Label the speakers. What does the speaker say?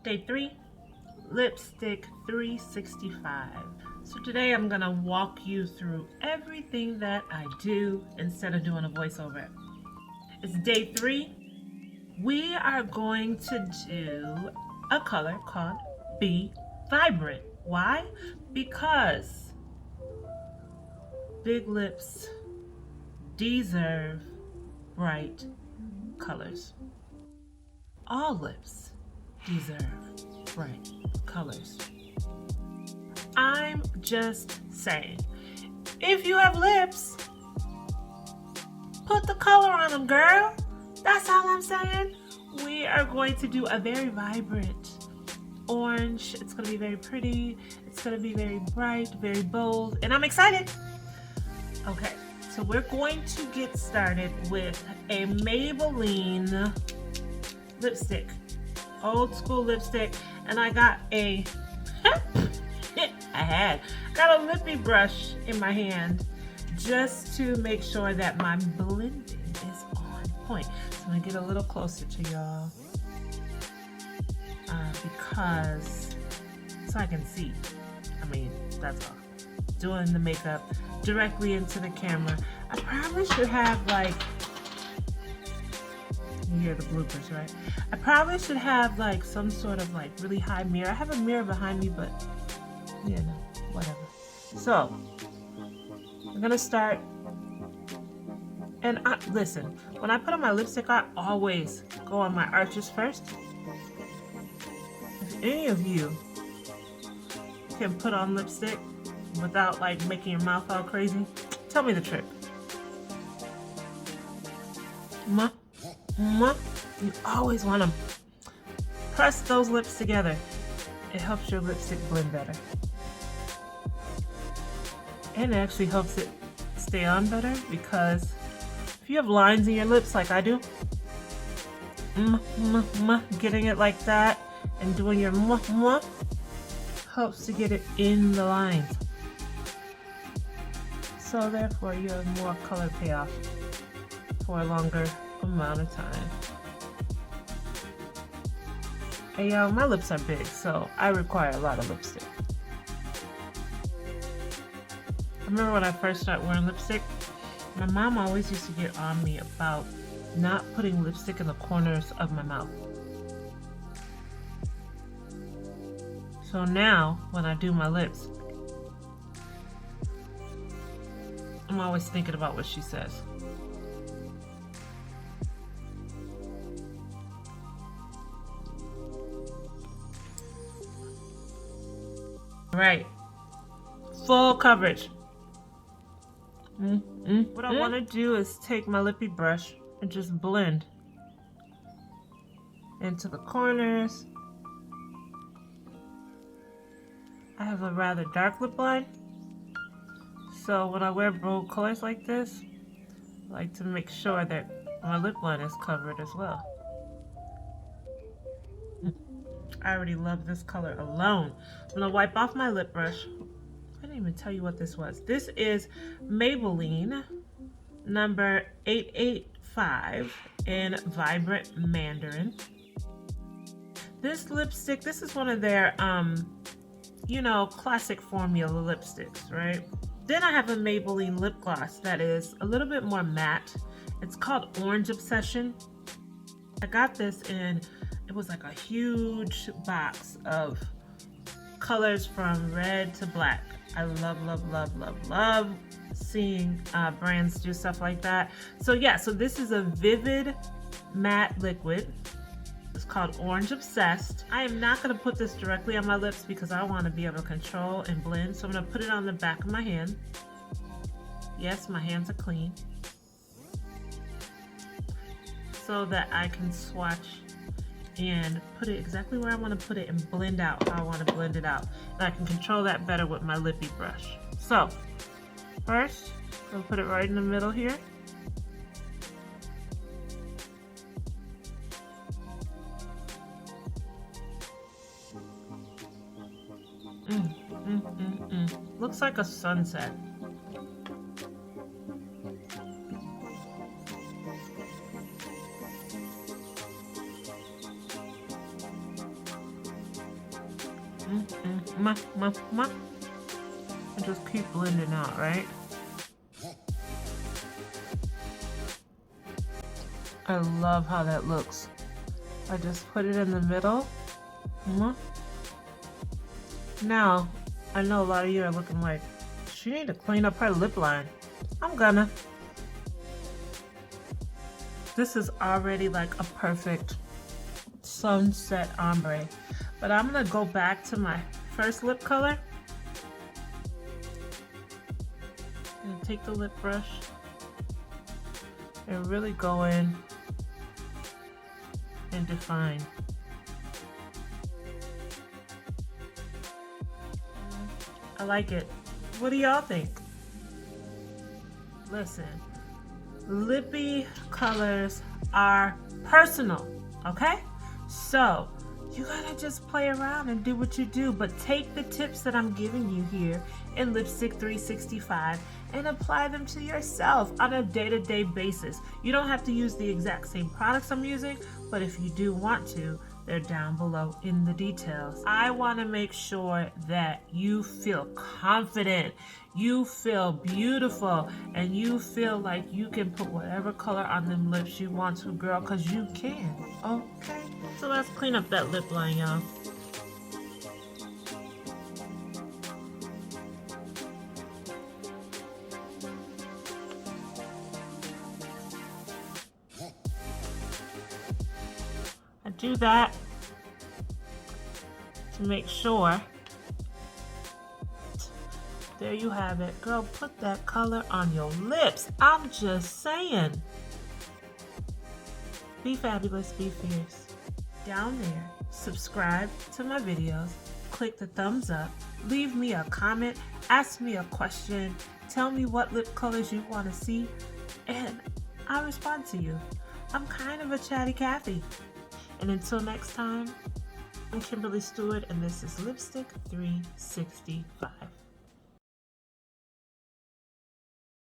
Speaker 1: Day 3, Lipstick 365. So today I'm gonna walk you through everything that I do instead of doing a voiceover. It's day 3. We are going to do a color called Be Vibrant. Why? Because big lips deserve bright colors. All lips deserve bright colors. I'm just saying, if you have lips, put the color on them, girl. That's all I'm saying. We are going to do a very vibrant orange. It's going to be very pretty. It's going to be very bright, very bold, and I'm excited. Okay, so we're going to get started with a Maybelline lipstick, old school lipstick, and I got a got a lippy brush in my hand just to make sure that my blending is on point. So I'm gonna get a little closer to y'all because so I can see. I mean, that's all. Doing the makeup directly into the camera. I probably should have like, you hear the bloopers, right? I probably should have like some sort of like really high mirror. I have a mirror behind me, but yeah, no, whatever. So I'm gonna start, and listen, when I put on my lipstick, I always go on my arches first. If any of you can put on lipstick without like making your mouth all crazy, tell me the trick. You always want to press those lips together. It helps your lipstick blend better. And it actually helps it stay on better because if you have lines in your lips like I do, getting it like that and doing your helps to get it in the lines. So therefore you have more color payoff for a longer amount of time. And y'all, my lips are big, so I require a lot of lipstick. I remember when I first started wearing lipstick, my mom always used to get on me about not putting lipstick in the corners of my mouth. So now, when I do my lips, I'm always thinking about what she says. Right, full coverage. What I want to do is take my lippy brush and just blend into the corners. I have a rather dark lip line, so when I wear bold colors like this, I like to make sure that my lip line is covered as well. I already love this color alone. I'm gonna wipe off my lip brush. I didn't even tell you what this was. This is Maybelline number 885 in Vibrant Mandarin. This lipstick, this is one of their, you know, classic formula lipsticks, right? Then I have a Maybelline lip gloss that is a little bit more matte. It's called Orange Obsession. I got this in, it was like a huge box of colors from red to black. I love seeing brands do stuff like that. So yeah, so this is a vivid matte liquid. It's called Orange Obsessed. I am not gonna put this directly on my lips because I wanna be able to control and blend. So I'm gonna put it on the back of my hand. Yes, my hands are clean. So that I can swatch and put it exactly where I want to put it and blend out how I want to blend it out. And I can control that better with my lippy brush. So first, I'll put it right in the middle here. Looks like a sunset. And just keep blending out, right? I love how that looks. I just put it in the middle. Now, I know a lot of you are looking like, she need to clean up her lip line. I'm gonna. This is already like a perfect sunset ombre. But I'm gonna go back to my first lip color. And take the lip brush and really go in and define. I like it. What do y'all think? Listen, lippy colors are personal, okay? So you gotta just play around and do what you do, but take the tips that I'm giving you here in Lipstick 365 and apply them to yourself on a day-to-day basis. You don't have to use the exact same products I'm using, but if you do want to, they're down below in the details. I want to make sure that you feel confident, you feel beautiful, and you feel like you can put whatever color on them lips you want to, girl, because you can, okay? So let's clean up that lip line, y'all. I do that to make sure. There you have it. Girl, put that color on your lips. I'm just saying. Be fabulous, be fierce. Down there, subscribe to my videos, click the thumbs up, leave me a comment, ask me a question, tell me what lip colors you want to see, and I'll respond to you. I'm kind of a chatty Cathy. And until next time, I'm Kimberly Stewart, and this is Lipstick 365.